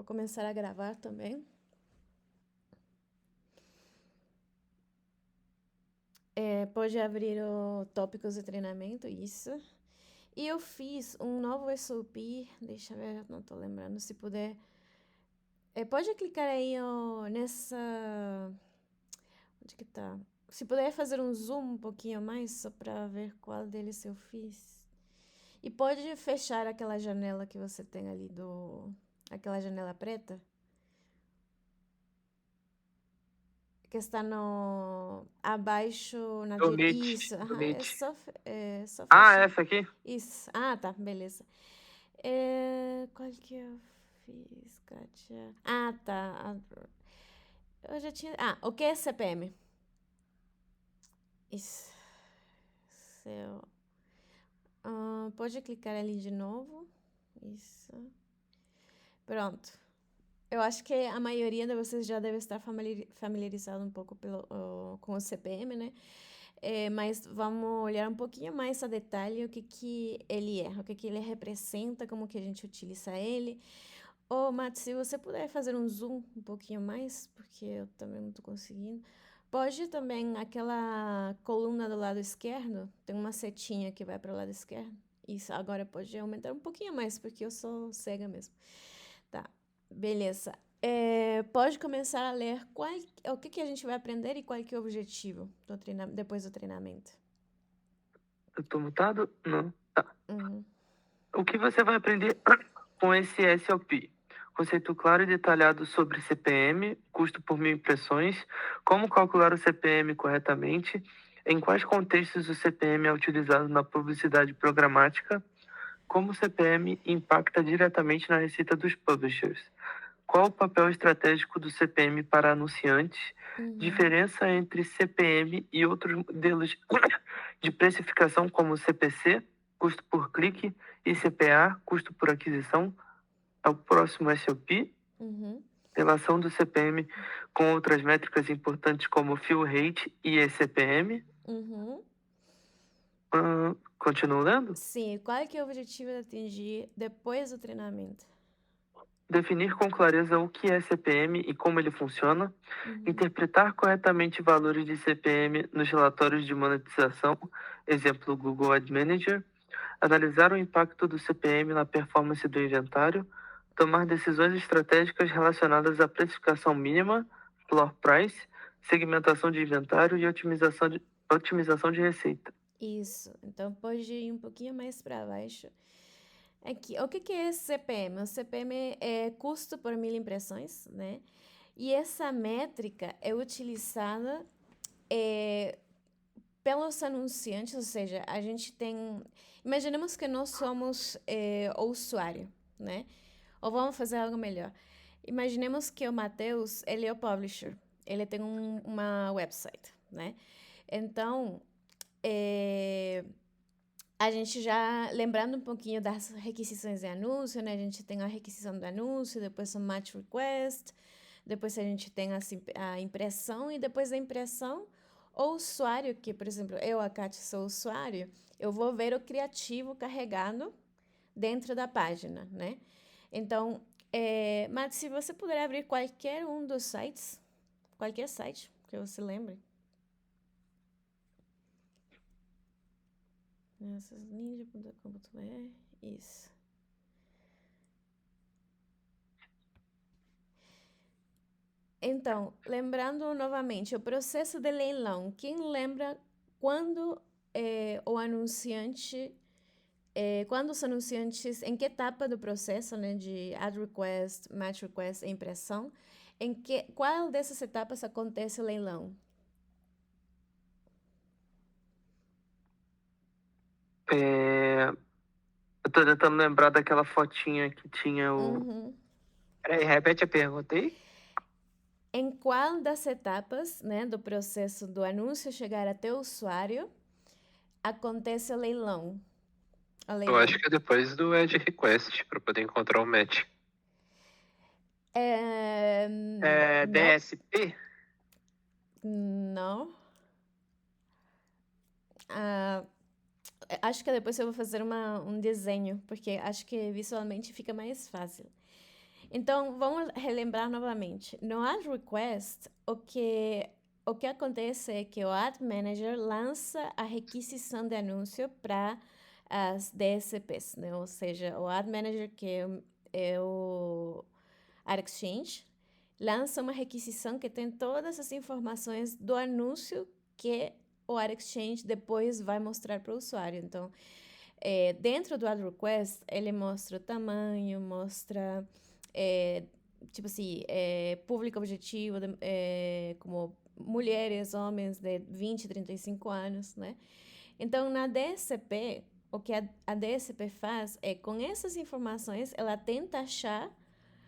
vou começar a gravar também. Pode abrir o tópicos de treinamento, isso. E eu fiz um novo SOP, deixa eu ver, eu não tô lembrando, se puder. Pode clicar aí nessa. Onde que tá? Se puder fazer um zoom um pouquinho mais, só pra ver qual deles eu fiz. E pode fechar aquela janela que você tem ali aquela janela preta. Que está no abaixo na Do direita. Meet, Isso, do aham, Meet. só Ah, fechar. essa aqui? Isso. Tá, beleza. Qual que eu fiz, Kátia? Tá. Eu já tinha. O que é CPM? Isso. Seu. Pode clicar ali de novo. Isso. Pronto. Eu acho que a maioria de vocês já deve estar familiarizado um pouco com o CPM, né? Mas vamos olhar um pouquinho mais a detalhe o que ele é, o que ele representa, como que a gente utiliza ele. Matt, se você puder fazer um zoom um pouquinho mais, porque eu também não estou conseguindo. Pode também, aquela coluna do lado esquerdo, tem uma setinha que vai para o lado esquerdo. Isso, agora pode aumentar um pouquinho mais, porque eu sou cega mesmo. Tá, beleza. Pode começar a ler o que a gente vai aprender e qual que é o objetivo depois do treinamento. Eu tô mutado? Não. Tá. Uhum. O que você vai aprender com esse SLP? Conceito claro e detalhado sobre CPM, custo por mil impressões, como calcular o CPM corretamente, em quais contextos o CPM é utilizado na publicidade programática, como o CPM impacta diretamente na receita dos publishers, qual o papel estratégico do CPM para anunciantes, diferença entre CPM e outros modelos de precificação como CPC, custo por clique, e CPA, custo por aquisição, ao próximo SOP, relação do CPM com outras métricas importantes como fill rate e eCPM. Continuo lendo? Sim, qual que é o objetivo de atingir depois do treinamento? Definir com clareza o que é CPM e como ele funciona, interpretar corretamente valores de CPM nos relatórios de monetização, exemplo Google Ad Manager, analisar o impacto do CPM na performance do inventário, tomar decisões estratégicas relacionadas à precificação mínima, floor price, segmentação de inventário e otimização de receita. Isso, então pode ir um pouquinho mais para baixo. Aqui, o que é CPM? O CPM é custo por mil impressões, né? E essa métrica é utilizada pelos anunciantes, ou seja, a gente tem. Imaginemos que nós somos o usuário, né? Ou vamos fazer algo melhor. Imaginemos que o Matheus, ele é o publisher, ele tem uma website, né? Então, a gente já, lembrando um pouquinho das requisições de anúncio, né? A gente tem a requisição do anúncio, depois o match request, depois a gente tem a impressão, e depois da impressão, o usuário, que, por exemplo, eu, a Kátia, sou usuário, eu vou ver o criativo carregado dentro da página, né? Então, Matt, se você puder abrir qualquer um dos sites, qualquer site que você lembre. Ninja.com.br, isso. Então, lembrando novamente, o processo de leilão. Quem lembra quando o anunciante, quando os anunciantes, em que etapa do processo, né, de ad request, match request e impressão, qual dessas etapas acontece o leilão? Eu tô tentando lembrar daquela fotinha que tinha o. Peraí, repete a pergunta aí. Em qual das etapas, né, do processo do anúncio chegar até o usuário acontece o leilão? Eu acho que é depois do Edge Request, para poder encontrar o match. Não. DSP? Não. Acho que depois eu vou fazer um desenho, porque acho que visualmente fica mais fácil. Então, vamos relembrar novamente. No Ad Request, o que acontece é que o Ad Manager lança a requisição de anúncio para as DSPs, né? Ou seja, o Ad Manager, que é o Ad Exchange, lança uma requisição que tem todas as informações do anúncio que o Ad Exchange depois vai mostrar para o usuário. Então, dentro do Ad Request, ele mostra o tamanho, mostra, tipo assim, público objetivo, como mulheres, homens de 20, 35 anos, né? Então, na DSP, o que a DSP faz é, com essas informações, ela tenta achar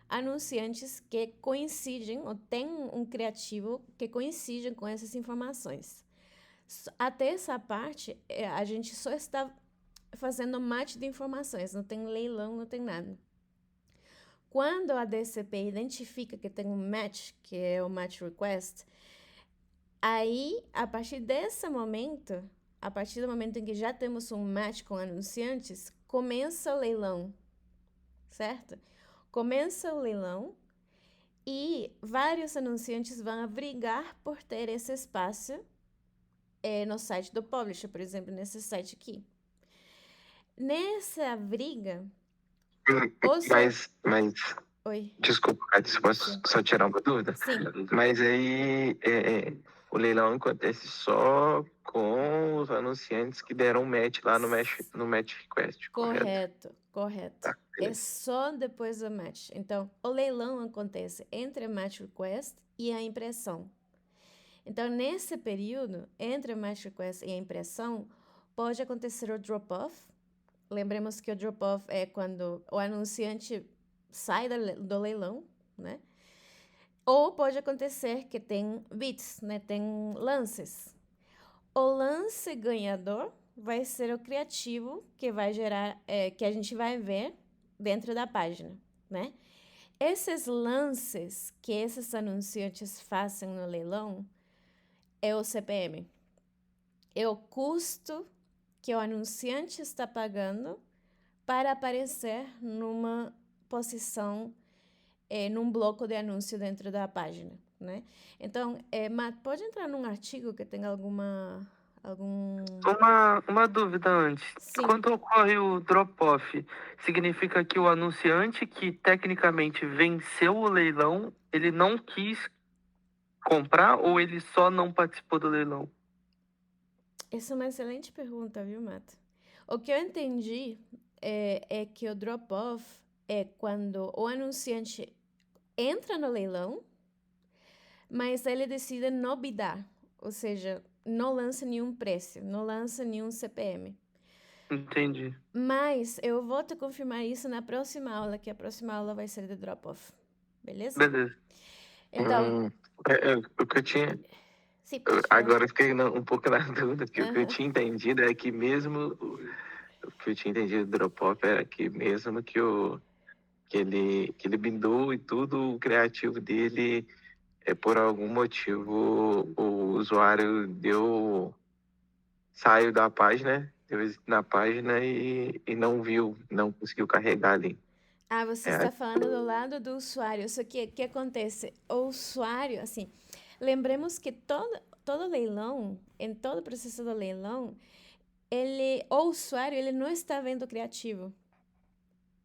anunciantes que coincidem, ou tem um criativo que coincidem com essas informações. Até essa parte, a gente só está fazendo match de informações, não tem leilão, não tem nada. Quando a DCP identifica que tem um match, que é o match request, aí, a partir desse momento, a partir do momento em que já temos um match com anunciantes, começa o leilão, certo? Começa o leilão e vários anunciantes vão brigar por ter esse espaço no site do publisher, por exemplo, nesse site aqui. Nessa briga, Mas, Oi. desculpa, Cátia, posso Sim. só tirar uma dúvida? Sim. Mas aí o leilão acontece só com os anunciantes que deram match lá no match request, correto? Correto. Tá, É beleza. só depois do match. Então, o leilão acontece entre a match request e a impressão. Então, nesse período, entre a match request e a impressão, pode acontecer o drop-off. Lembremos que o drop-off é quando o anunciante sai do leilão, né? Ou pode acontecer que tem bids, né? Tem lances. O lance ganhador vai ser o criativo que vai gerar, que a gente vai ver dentro da página, né? Esses lances que esses anunciantes fazem no leilão é o CPM. É o custo que o anunciante está pagando para aparecer numa posição, num bloco de anúncio dentro da página, né? Então, Matt, pode entrar num artigo que tenha algum... Uma dúvida antes. Sim. Quando ocorre o drop-off, significa que o anunciante que tecnicamente venceu o leilão, ele não quis comprar ou ele só não participou do leilão? Essa é uma excelente pergunta, viu, Matt? O que eu entendi é que o drop-off é quando o anunciante entra no leilão, mas ele decide não bidar, ou seja, não lança nenhum preço, não lança nenhum CPM. Entendi. Mas eu vou te confirmar isso na próxima aula, que a próxima aula vai ser de drop-off. Beleza? Beleza. Então, O que eu tinha. sim, pode falar. Agora eu fiquei um pouco na dúvida, que o que eu Aham. tinha entendido é que mesmo. O que eu tinha entendido do drop-off era que mesmo que ele bindou e tudo, o criativo dele, por algum motivo, o usuário saiu da página, deu exit na página e não viu, não conseguiu carregar ali. Ah, você está falando do lado do usuário. Só que o que acontece? O usuário, assim, lembremos que todo leilão, em todo o processo do leilão, o usuário, ele não está vendo o criativo.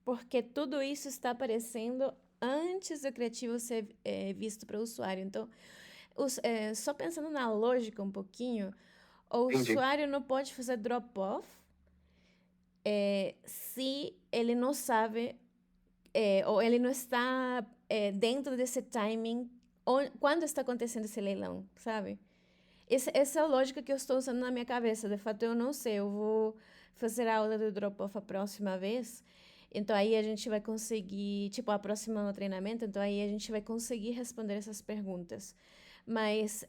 Porque tudo isso está aparecendo antes do criativo ser visto para o usuário. Então, só pensando na lógica um pouquinho, o Entendi. usuário não pode fazer drop-off se ele não sabe ou ele não está dentro desse timing quando está acontecendo esse leilão, sabe? Essa é a lógica que eu estou usando na minha cabeça. De fato, eu não sei. Eu vou fazer a aula do drop-off a próxima vez. Então, aí a gente vai conseguir, tipo, a próxima no treinamento. Então, aí a gente vai conseguir responder essas perguntas. Mas,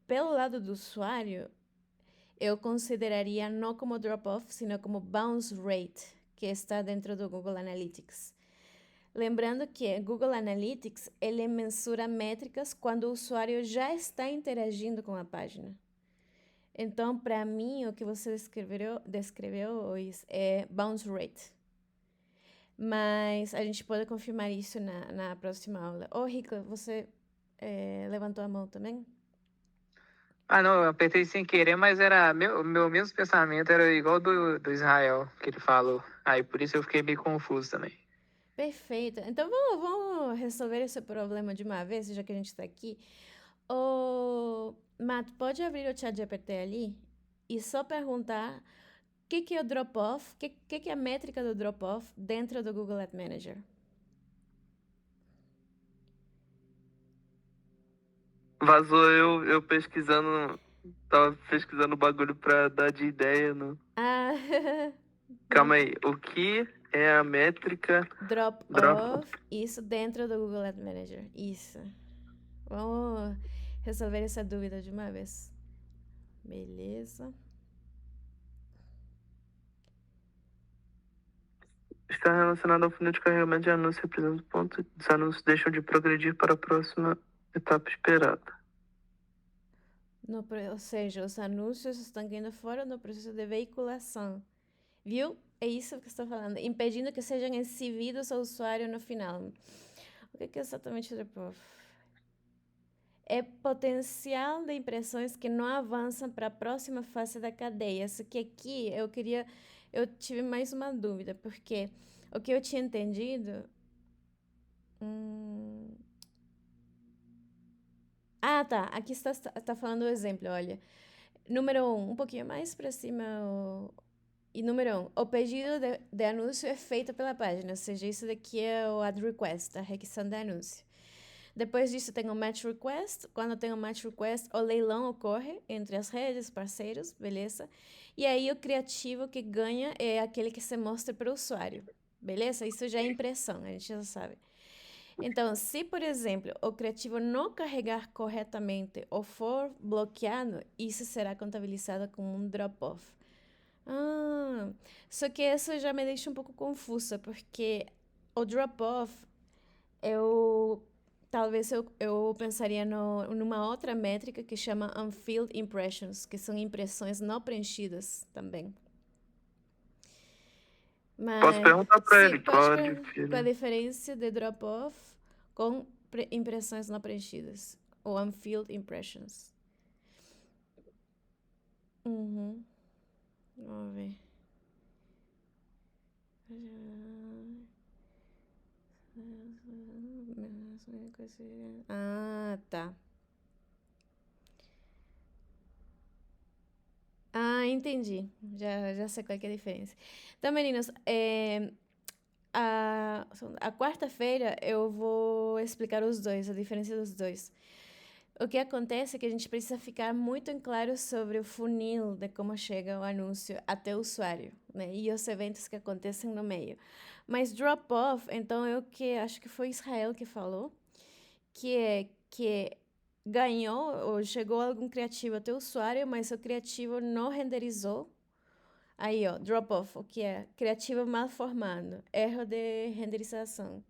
pelo lado do usuário, eu consideraria não como drop-off, sino como bounce rate, que está dentro do Google Analytics. Lembrando que Google Analytics, ele mensura métricas quando o usuário já está interagindo com a página. Então, para mim, o que você descreveu, Luiz, é bounce rate. Mas a gente pode confirmar isso na próxima aula. Ô, Rica, você levantou a mão também? Ah, não, eu apertei sem querer, mas era meu mesmo pensamento era igual do Israel, que ele falou. Aí por isso eu fiquei meio confuso também. Perfeito. Então vamos resolver esse problema de uma vez, já que a gente está aqui. Ô, Matt, pode abrir o chat GPT ali e só perguntar o que é o drop-off, o que é a métrica do drop-off dentro do Google Ad Manager. Vazou eu pesquisando. Tava pesquisando o bagulho pra dar de ideia. Ah, Calma aí. O que é a métrica drop-off, isso dentro do Google Ad Manager. Isso. Vamos resolver essa dúvida de uma vez. Beleza. Está relacionado ao funil de carregamento de anúncios, representa o ponto. Os anúncios deixam de progredir para a próxima etapa esperada. Ou seja, os anúncios estão indo fora do processo de veiculação. Viu? É isso que eu estou falando. Impedindo que sejam exibidos ao usuário no final. O que é exatamente o drop-off? É potencial de impressões que não avançam para a próxima fase da cadeia. Só que aqui eu tive mais uma dúvida, porque o que eu tinha entendido. Ah, tá. Aqui está falando o exemplo, olha. Número 1, um pouquinho mais para cima. E número 1, o pedido de anúncio é feito pela página, ou seja, isso daqui é o ad request, a requisição de anúncio. Depois disso tem o match request. Quando tem o match request, o leilão ocorre entre as redes, parceiros, beleza? E aí o criativo que ganha é aquele que se mostra para o usuário, beleza? Isso já é impressão, a gente já sabe. Então, se, por exemplo, o criativo não carregar corretamente ou for bloqueado, isso será contabilizado como um drop-off. Só que isso já me deixa um pouco confusa, porque o drop-off, talvez eu pensaria numa outra métrica que chama unfilled impressions, que são impressões não preenchidas também. Mas, Posso perguntar pra ele qual a diferença? diferença de drop-off com impressões não preenchidas, ou unfilled impressions. Vamos ver. Ah, tá. Ah, entendi. Já sei qual que é a diferença. Então, meninos, a quarta-feira eu vou explicar os dois, a diferença dos dois. O que acontece é que a gente precisa ficar muito em claro sobre o funil de como chega o anúncio até o usuário, né? E os eventos que acontecem no meio. Mas drop-off, então eu que acho que foi Israel que falou, que ganhou ou chegou algum criativo até o usuário, mas o criativo não renderizou. Aí, ó, drop-off, o que é? Criativo mal formado, erro de renderização.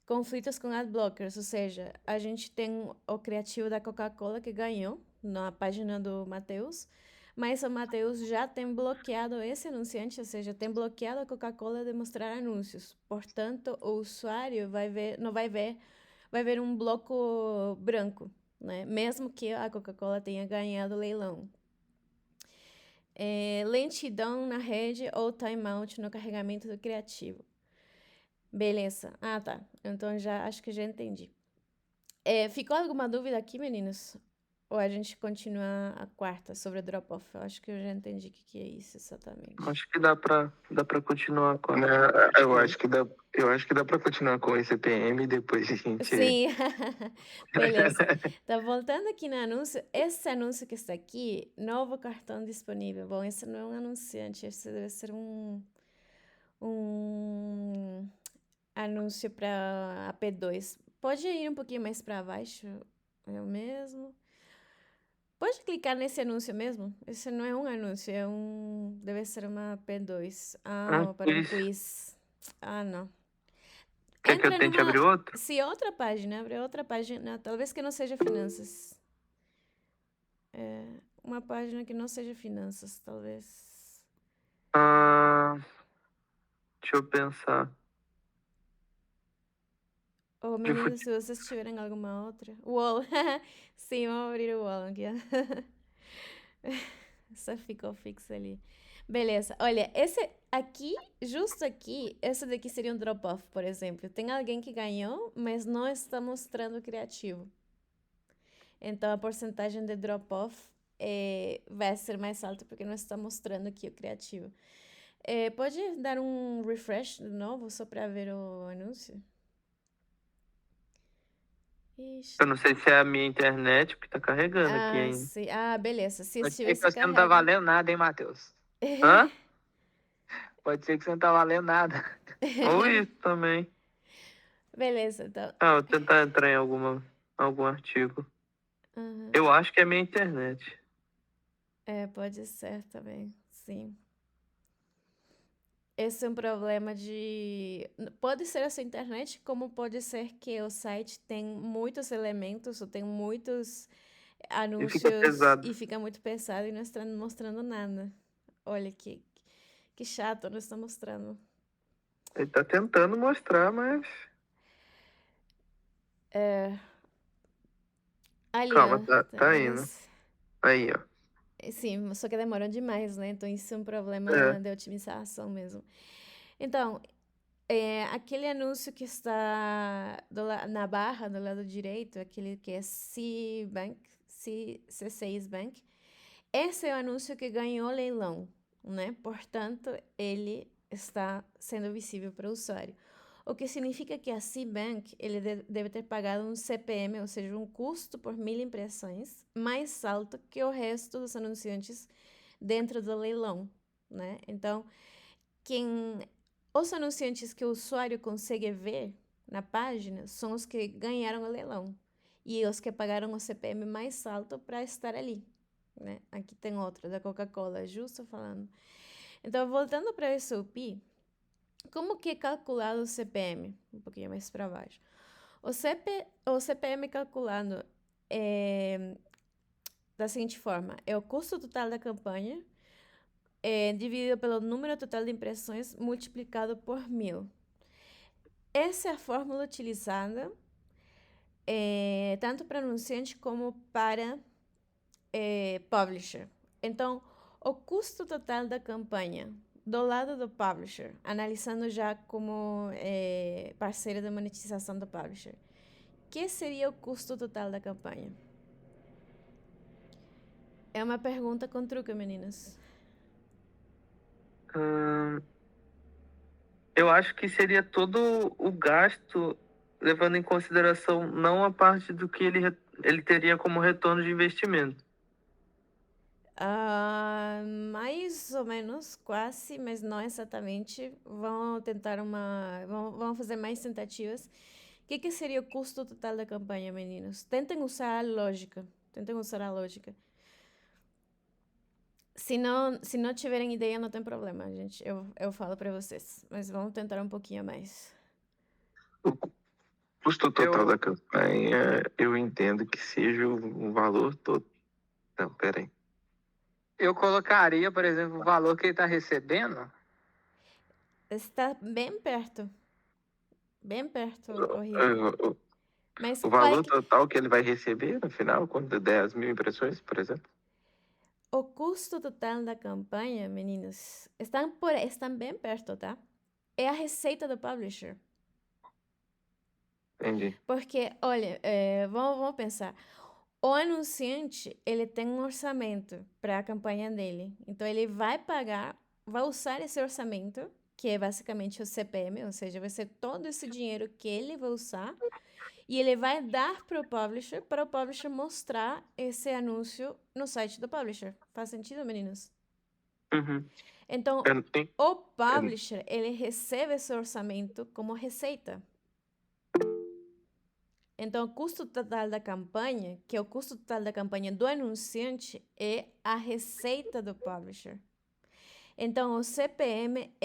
Conflitos com ad blockers, ou seja, a gente tem o criativo da Coca-Cola que ganhou na página do Matheus, mas o Matheus já tem bloqueado esse anunciante, ou seja, tem bloqueado a Coca-Cola de mostrar anúncios. Portanto, o usuário não vai ver um bloco branco, né? Mesmo que a Coca-Cola tenha ganhado o leilão. Lentidão na rede ou timeout no carregamento do criativo. Beleza. Ah, tá. Então acho que já entendi. Ficou alguma dúvida aqui, meninos? Ou a gente continua a quarta sobre o drop-off? Eu acho que eu já entendi o que é isso exatamente. Acho que dá pra continuar com Eu acho que dá para continuar com esse CPM e depois a gente. Sim, beleza. Tá voltando aqui no anúncio. Esse anúncio que está aqui, novo cartão disponível. Bom, esse não é um anunciante, esse deve ser um anúncio para a P2. Pode ir um pouquinho mais para baixo, é o mesmo. Pode clicar nesse anúncio mesmo? Esse não é um anúncio, deve ser uma P2. Para um quiz. Não. Quer que eu tente abrir outro? Se outra página, abre outra página, talvez que não seja finanças. Uma página que não seja finanças, talvez. Deixa eu pensar. Ô, de meninos, fute... se vocês tiverem alguma outra. Wall. Sim, vamos abrir o wall aqui, ó. Só ficou fixo ali. Beleza. Olha, esse aqui, justo aqui, esse daqui seria um drop-off, por exemplo. Tem alguém que ganhou, mas não está mostrando o criativo. Então, a porcentagem de drop-off vai ser mais alta porque não está mostrando aqui o criativo. Pode dar um refresh de novo, só para ver o anúncio? Ixi. Eu não sei se é a minha internet, porque tá carregando aqui Ah, ainda. sim. Ah, beleza. Se Pode estiver ser que se você não tá carrega. valendo nada, hein, Matheus? Hã? Pode ser que você não tá valendo nada. Ou isso também. Beleza, então. Ah, vou tentar entrar em algum artigo. Aham. Eu acho que é a minha internet. Pode ser também, sim. Esse é um problema de. Pode ser a sua internet, como pode ser que o site tem muitos elementos, ou tem muitos E fica anúncios pesado. e fica muito pesado e não está mostrando nada. Olha que chato, não está mostrando. Ele tá tentando mostrar, mas. Ali, Calma, ó. tá indo. Aí, ó. Sim, só que demorou demais, né? Então isso é um problema de otimização mesmo. Então, aquele anúncio que está na barra do lado direito, aquele que é C-Bank, C6 Bank, esse é o anúncio que ganhou leilão, né? Portanto, ele está sendo visível para o usuário. O que significa que a C-Bank ele deve ter pagado um CPM, ou seja, um custo por 1000 impressões, mais alto que o resto dos anunciantes dentro do leilão, né? Então, os anunciantes que o usuário consegue ver na página são os que ganharam o leilão e os que pagaram o CPM mais alto para estar ali, né? Aqui tem outra da Coca-Cola, justo falando. Então, voltando para o SOP, como que é calculado o CPM? Um pouquinho mais para baixo. O CPM calculado da seguinte forma: é o custo total da campanha dividido pelo número total de impressões multiplicado por 1000. Essa é a fórmula utilizada tanto para anunciante como para publisher. Então, o custo total da campanha do lado do publisher, analisando já como parceiro da monetização do publisher, que seria o custo total da campanha? É uma pergunta com truque, meninas. Eu acho que seria todo o gasto, levando em consideração não a parte do que ele teria como retorno de investimento. Mais ou menos, quase, mas não exatamente. Vão fazer mais tentativas. O que seria o custo total da campanha, meninos? Tentem usar a lógica. Se não tiverem ideia, não tem problema, gente. Eu falo para vocês. Mas vamos tentar um pouquinho mais. O custo total da campanha, eu entendo que seja o valor todo. Não, peraí. Eu colocaria, por exemplo, o valor que ele está recebendo. Está bem perto. Bem perto, horrível. Mas O valor total que ele vai receber no final, quando der as 1000 impressões, por exemplo? O custo total da campanha, meninos, estão bem perto, tá? É a receita do publisher. Entendi. Porque, olha, vamos pensar. O anunciante, ele tem um orçamento para a campanha dele. Então, ele vai usar esse orçamento, que é basicamente o CPM, ou seja, vai ser todo esse dinheiro que ele vai usar, e ele vai dar para o publisher mostrar esse anúncio no site do publisher. Faz sentido, meninos? Uhum. Então, o publisher, ele recebe esse orçamento como receita. Então, o custo total da campanha, que é o custo total da campanha do anunciante, é a receita do publisher. Então, o CPM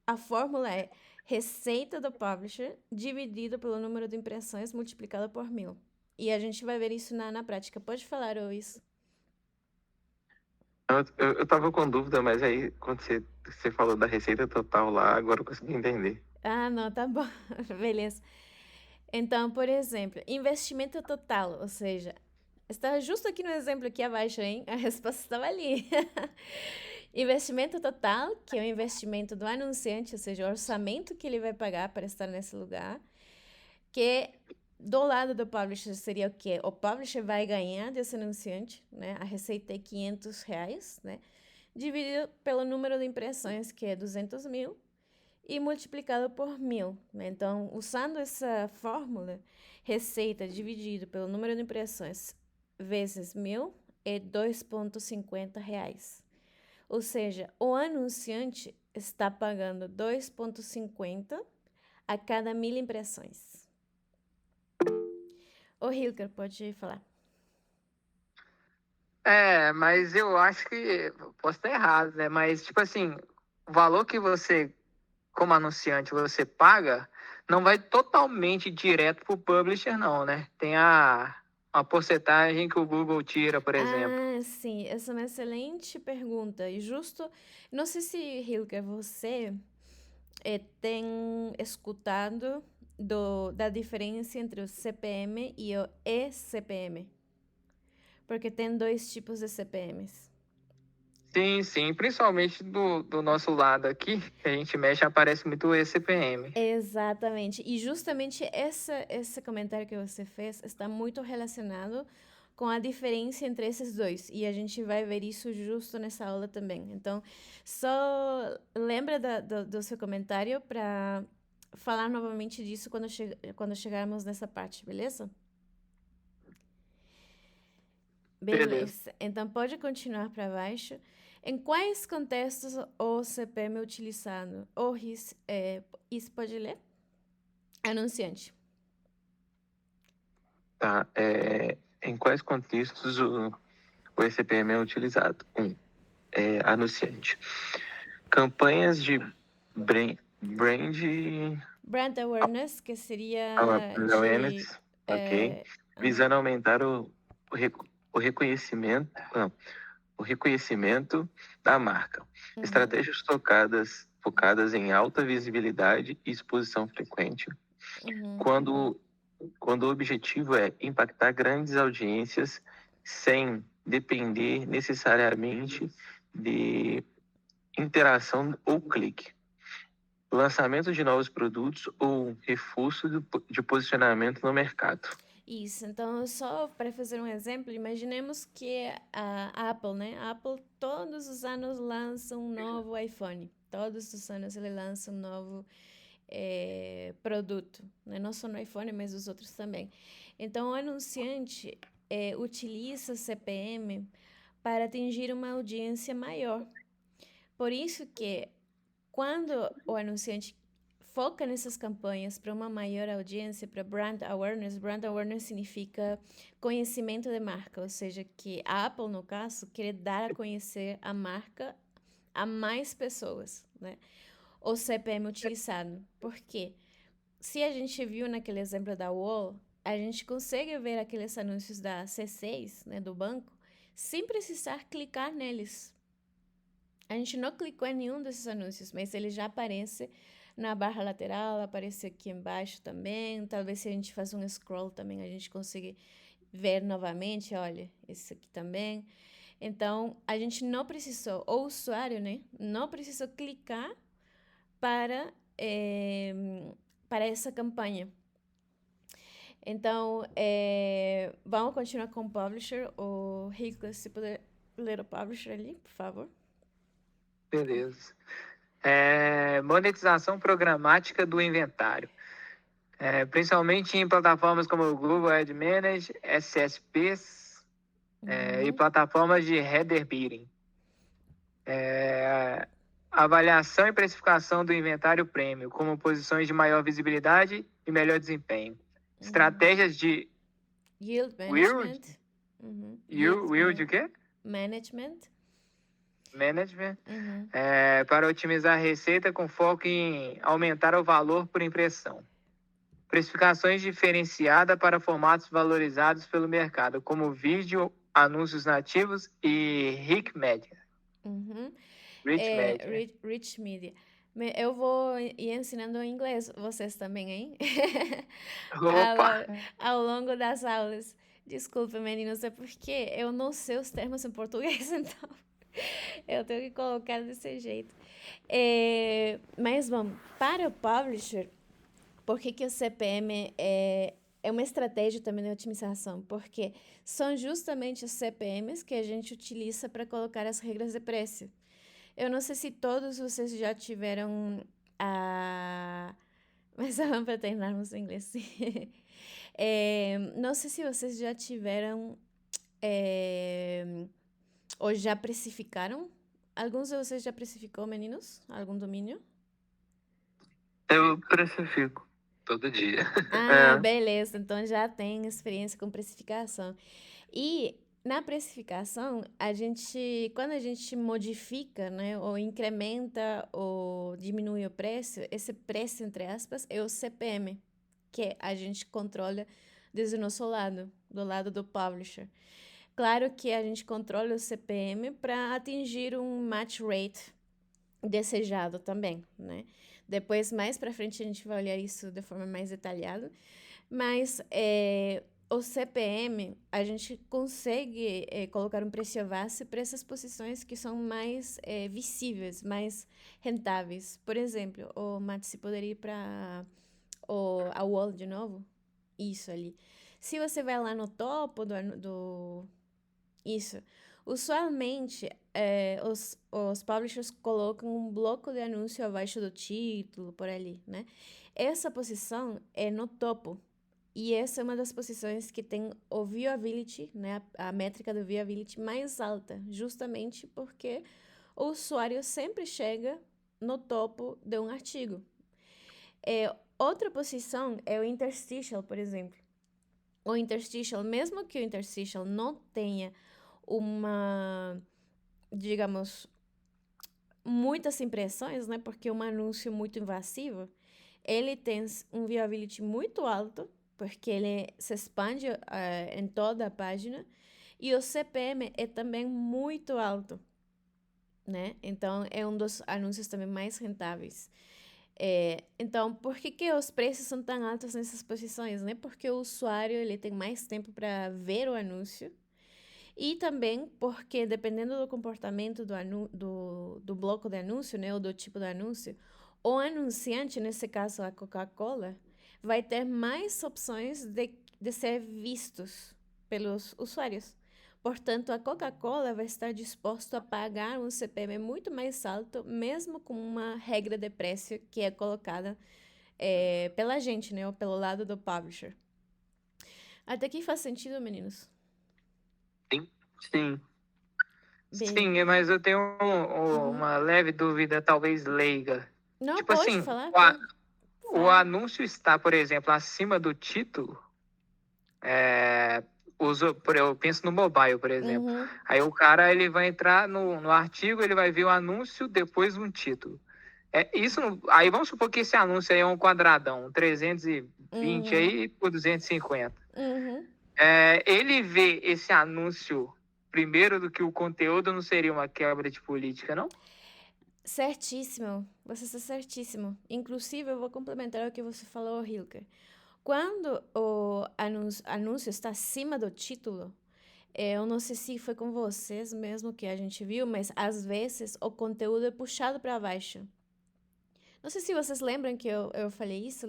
a fórmula é receita do publisher dividido pelo número de impressões multiplicado por 1000. E a gente vai ver isso na prática. Pode falar, Luiz? Eu tava com dúvida, mas aí quando você falou da receita total lá, agora eu consegui entender. Ah, não, tá bom. Beleza. Então, por exemplo, investimento total, ou seja, está justo aqui no exemplo aqui abaixo, hein? A resposta estava ali. Investimento total, que é o investimento do anunciante, ou seja, o orçamento que ele vai pagar para estar nesse lugar, que do lado do publisher seria o quê? O publisher vai ganhar desse anunciante, né? A receita é R$ 500, né? Dividido pelo número de impressões, que é 200 mil, e multiplicado por 1.000, né? Então, usando essa fórmula, receita dividido pelo número de impressões vezes 1.000 é R$ 2,50. Ou seja, o anunciante está pagando 2,50 a cada 1.000 impressões. O Hilker, pode falar. Mas eu acho que posso estar errado, né? Mas, tipo assim, o valor que você, como anunciante, você paga, não vai totalmente direto pro publisher, não, né? Tem a porcentagem que o Google tira, por exemplo. Ah, sim, essa é uma excelente pergunta. E justo, não sei se, Hilker, você tem escutado da diferença entre o CPM e o eCPM. Porque tem dois tipos de CPMs. Sim, principalmente do nosso lado aqui, que a gente mexe, aparece muito o eCPM. Exatamente. E justamente esse comentário que você fez está muito relacionado com a diferença entre esses dois. E a gente vai ver isso justo nessa aula também. Então, só lembra do seu comentário para falar novamente disso quando chegarmos nessa parte, beleza? Beleza. Então, pode continuar para baixo. Em quais contextos o CPM é utilizado? Isso pode ler? Anunciante. Tá. Em quais contextos o eCPM é utilizado? Anunciante. Campanhas de brand Brand awareness, que seria awareness, ok, visando aumentar o reconhecimento, o reconhecimento da marca. Estratégias focadas em alta visibilidade e exposição frequente, quando o objetivo é impactar grandes audiências sem depender necessariamente de interação ou clique. Lançamento de novos produtos ou reforço de posicionamento no mercado. Isso, então só para fazer um exemplo, imaginemos que a Apple, né? A Apple todos os anos lança um novo iPhone. Todos os anos ele lança um novo produto, né? Não só no iPhone, mas os outros também. Então o anunciante utiliza CPM para atingir uma audiência maior. Por isso que quando o anunciante foca nessas campanhas para uma maior audiência, para brand awareness significa conhecimento de marca, ou seja, que a Apple, no caso, quer dar a conhecer a marca a mais pessoas, né? O CPM utilizado. Por quê? Se a gente viu naquele exemplo da Wall, a gente consegue ver aqueles anúncios da C6, né, do banco, sem precisar clicar neles. A gente não clicou em nenhum desses anúncios, mas ele já aparece na barra lateral, aparece aqui embaixo também. Talvez se a gente fazer um scroll também, a gente consiga ver novamente, olha, esse aqui também. Então, a gente não precisou, o usuário, né, não precisou clicar para essa campanha. Então, vamos continuar com o publisher. O Rico, se puder ler o publisher ali, por favor. Beleza. Monetização programática do inventário. Principalmente em plataformas como o Google Ad Manager, SSPs e plataformas de header bidding. Avaliação e precificação do inventário premium, como posições de maior visibilidade e melhor desempenho. Estratégias de Yield management. Yield o quê? Management. Para otimizar a receita com foco em aumentar o valor por impressão. Precificações diferenciadas para formatos valorizados pelo mercado, como vídeo, anúncios nativos e Rich Media. Rich Media. Rich Media. Eu vou ir ensinando inglês, vocês também, hein? Opa! Ao longo das aulas. Desculpa, meninos, é porque eu não sei os termos em português, então eu tenho que colocar desse jeito. Mas vamos, para o publisher, por que o CPM é uma estratégia também de otimização? Porque são justamente os CPMs que a gente utiliza para colocar as regras de preço. Eu não sei se todos vocês já tiveram a. Mas vamos para terminarmos em inglês. Não sei se vocês já tiveram ou já precificaram. Alguns de vocês já precificou, meninos? Algum domínio? Eu precifico. Todo dia. Ah, beleza. Então já tem experiência com precificação. E na precificação, quando a gente modifica, né, ou incrementa ou diminui o preço, esse preço, entre aspas, é o CPM, que a gente controla desde o nosso lado, do lado do publisher. Claro que a gente controla o CPM para atingir um match rate desejado também, né? Depois, mais para frente, a gente vai olhar isso de forma mais detalhada. Mas o CPM, a gente consegue colocar um preço base para essas posições que são mais visíveis, mais rentáveis. Por exemplo, o Matt, se poderia ir para a wall de novo? Isso ali. Se você vai lá no topo Isso. Usualmente, os publishers colocam um bloco de anúncio abaixo do título, por ali, né? Essa posição é no topo. E essa é uma das posições que tem o viewability, né? A métrica do viewability mais alta, justamente porque o usuário sempre chega no topo de um artigo. Outra posição é o interstitial, por exemplo. O interstitial, mesmo que o interstitial não tenha digamos, muitas impressões, né? Porque um anúncio muito invasivo, ele tem um viewability muito alto, porque ele se expande em toda a página, e o CPM é também muito alto, né? Então, é um dos anúncios também mais rentáveis. Então, por que os preços são tão altos nessas posições, né? Porque o usuário ele tem mais tempo para ver o anúncio, e também porque, dependendo do comportamento do bloco de anúncio, né, ou do tipo de anúncio, o anunciante, nesse caso a Coca-Cola, vai ter mais opções de ser vistos pelos usuários. Portanto, a Coca-Cola vai estar disposta a pagar um CPM muito mais alto, mesmo com uma regra de preço que é colocada pela gente, né, ou pelo lado do publisher. Até aqui faz sentido, meninos? Sim. Sim, mas eu tenho uma leve dúvida, talvez leiga. Não, Tipo pode assim, falar. o anúncio está, por exemplo, acima do título. Eu penso no mobile, por exemplo. Uhum. Aí o cara ele vai entrar no artigo, ele vai ver o anúncio, depois um título. Aí vamos supor que esse anúncio aí é um quadradão, 320 aí por 250. Uhum. Ele vê esse anúncio primeiro do que o conteúdo, não seria uma quebra de política, não? Certíssimo, você está certíssimo. Inclusive, eu vou complementar o que você falou, Hilker. Quando o anúncio está acima do título, eu não sei se foi com vocês mesmo que a gente viu, mas às vezes o conteúdo é puxado para baixo. Não sei se vocês lembram que eu falei isso,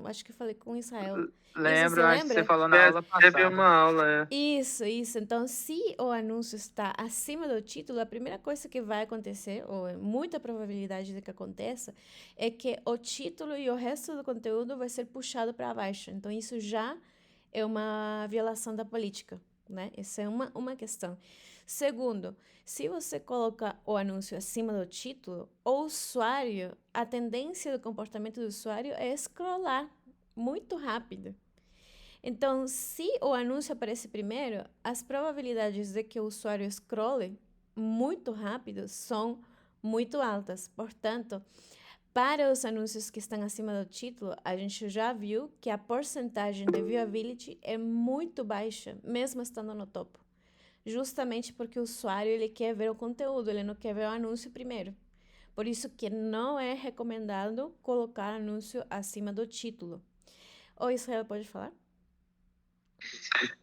acho que eu falei com Israel. Lembro, você acho que você lembra? falou na aula Teve passada. uma aula, Isso. Então, se o anúncio está acima do título, a primeira coisa que vai acontecer, ou é muita probabilidade de que aconteça, é que o título e o resto do conteúdo vai ser puxado para baixo. Então, isso já é uma violação da política, né? Essa é uma questão. Segundo, se você coloca o anúncio acima do título, o usuário, a tendência do comportamento do usuário é scrollar muito rápido. Então, se o anúncio aparece primeiro, as probabilidades de que o usuário scrolle muito rápido são muito altas. Portanto, para os anúncios que estão acima do título, a gente já viu que a porcentagem de viewability é muito baixa, mesmo estando no topo. Justamente porque o usuário ele quer ver o conteúdo, ele não quer ver o anúncio primeiro. Por isso que não é recomendado colocar anúncio acima do título. Ô, Israel, pode falar?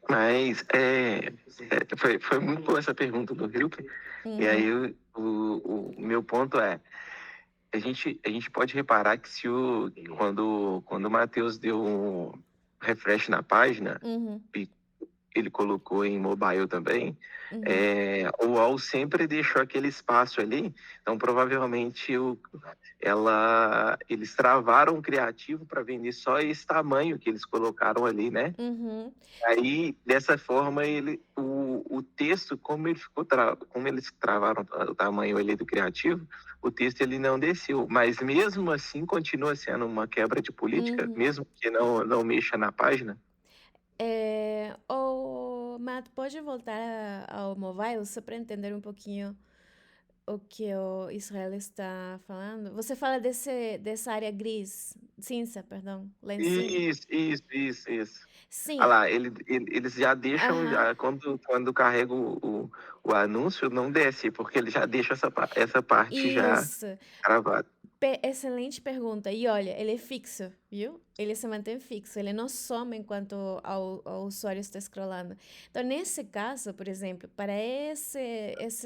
Mas foi muito boa essa pergunta do Hilton. E aí o meu ponto é, a gente pode reparar que quando o Matheus deu um refresh na página, e ele colocou em mobile também, o UOL sempre deixou aquele espaço ali, então provavelmente eles travaram o criativo para vender só esse tamanho que eles colocaram ali, né? Aí, dessa forma, o texto, como eles travaram o tamanho ali do criativo, o texto ele não desceu. Mas mesmo assim, continua sendo uma quebra de política, mesmo que não mexa na página. Matt, pode voltar ao mobile só para entender um pouquinho o que o Israel está falando? Você fala dessa área gris, cinza, perdão, lá em cima. Isso. Sim. Olha lá, eles já deixam, quando carrega o anúncio, não desce, porque ele já deixa essa parte já Isso. gravada. Excelente pergunta. E olha, ele é fixo, viu? Ele se mantém fixo, ele não some enquanto o usuário está scrollando. Então, nesse caso, por exemplo, para essa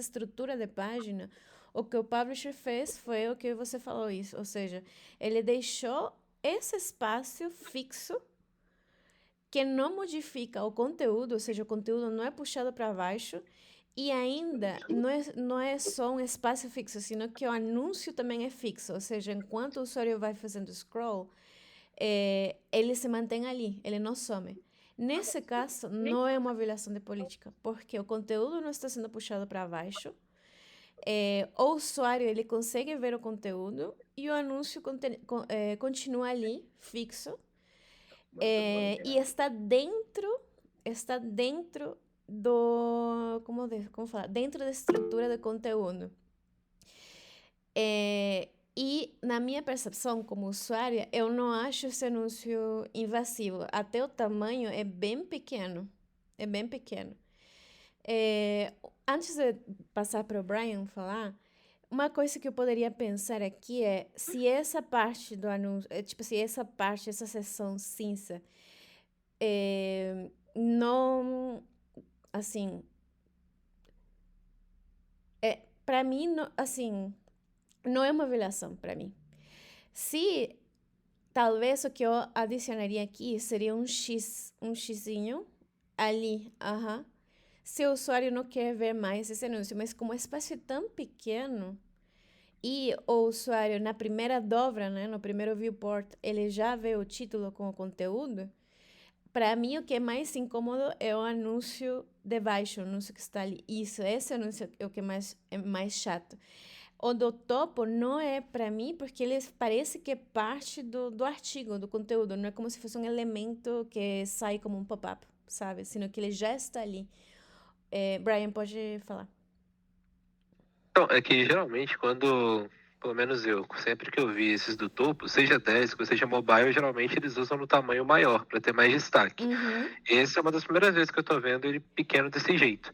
estrutura de página, o que o publisher fez foi o que você falou isso, ou seja, ele deixou esse espaço fixo que não modifica o conteúdo, ou seja, o conteúdo não é puxado para baixo e ainda não é só um espaço fixo, sino que o anúncio também é fixo, ou seja, enquanto o usuário vai fazendo scroll, ele se mantém ali, ele não some. Nesse caso, não é uma violação de política, porque o conteúdo não está sendo puxado para baixo, o usuário ele consegue ver o conteúdo e o anúncio continua ali, fixo, e está dentro do, como falar, dentro da estrutura do conteúdo. E na minha percepção como usuária, eu não acho esse anúncio invasivo. Até o tamanho é bem pequeno. É bem pequeno. Antes de passar para o Brian falar, uma coisa que eu poderia pensar aqui é se essa parte do anúncio, tipo assim, essa seção cinza, não, assim, para mim, assim, não é uma violação para mim. Se talvez o que eu adicionaria aqui seria um xizinho ali, se o usuário não quer ver mais esse anúncio, mas como o espaço é tão pequeno e o usuário na primeira dobra, né, no primeiro viewport, ele já vê o título com o conteúdo, para mim o que é mais incômodo é o anúncio de baixo, o anúncio que está ali. Esse anúncio é o que é mais chato. O do topo não é para mim porque ele parece que é parte do artigo, do conteúdo. Não é como se fosse um elemento que sai como um pop-up, sabe? Sino que ele já está ali. Brian, pode falar. Então, é que geralmente quando, pelo menos eu, sempre que eu vi esses do topo, seja desktop, seja mobile, geralmente eles usam no tamanho maior, para ter mais destaque. Essa é uma das primeiras vezes que eu tô vendo ele pequeno desse jeito.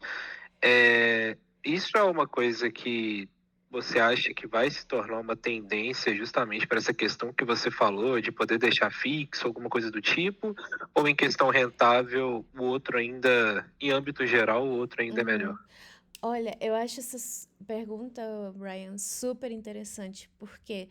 Isso é uma coisa que você acha que vai se tornar uma tendência justamente para essa questão que você falou, de poder deixar fixo, alguma coisa do tipo? Ou em questão rentável, o outro ainda, em âmbito geral, o outro ainda é melhor? Olha, eu acho essa pergunta, Brian, super interessante, porque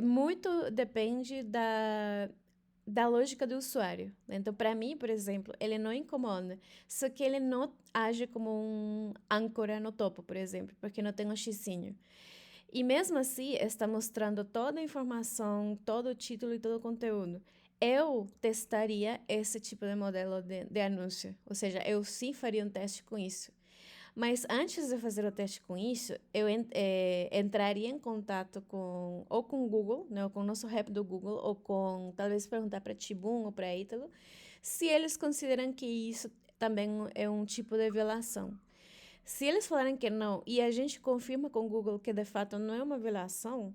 muito depende da lógica do usuário. Então, para mim, por exemplo, ele não incomoda, só que ele não age como um âncora no topo, por exemplo, porque não tem um xizinho. E mesmo assim, está mostrando toda a informação, todo o título e todo o conteúdo. Eu testaria esse tipo de modelo de anúncio, ou seja, eu sim faria um teste com isso. Mas antes de fazer o teste com isso, eu entraria em contato ou com o Google, né, ou com o nosso rep do Google, ou talvez perguntar para Tibum ou para Ítalo, se eles consideram que isso também é um tipo de violação. Se eles falarem que não, e a gente confirma com o Google que de fato não é uma violação,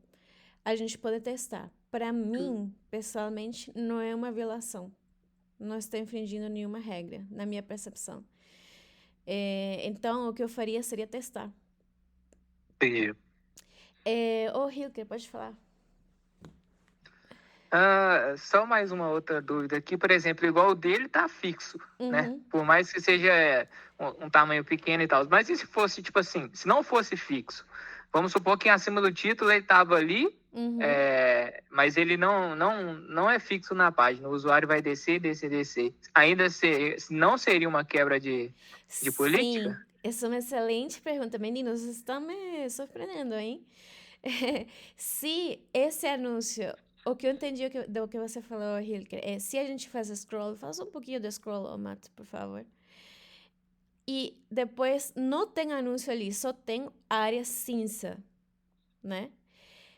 a gente pode testar. Para mim, pessoalmente, não é uma violação. Não está infringindo nenhuma regra, na minha percepção. Então, o que eu faria seria testar. Entendi. Hilker, pode falar. Só mais uma outra dúvida aqui, por exemplo, igual o dele tá fixo, né? Uhum, Por mais que seja um tamanho pequeno e tal. Mas e se fosse, tipo assim, se não fosse fixo? Vamos supor que acima do título ele tava ali, uhum. mas ele não é fixo na página. O usuário vai descer, descer, descer. Ainda não seria uma quebra de política? Sim, essa é uma excelente pergunta. Meninos, vocês estão me surpreendendo, hein? Se esse anúncio, o que eu entendi do que você falou, Hilker, é se a gente faz scroll, faz um pouquinho de scroll, ô Matt, por favor. E depois não tem anúncio ali, só tem área cinza, né?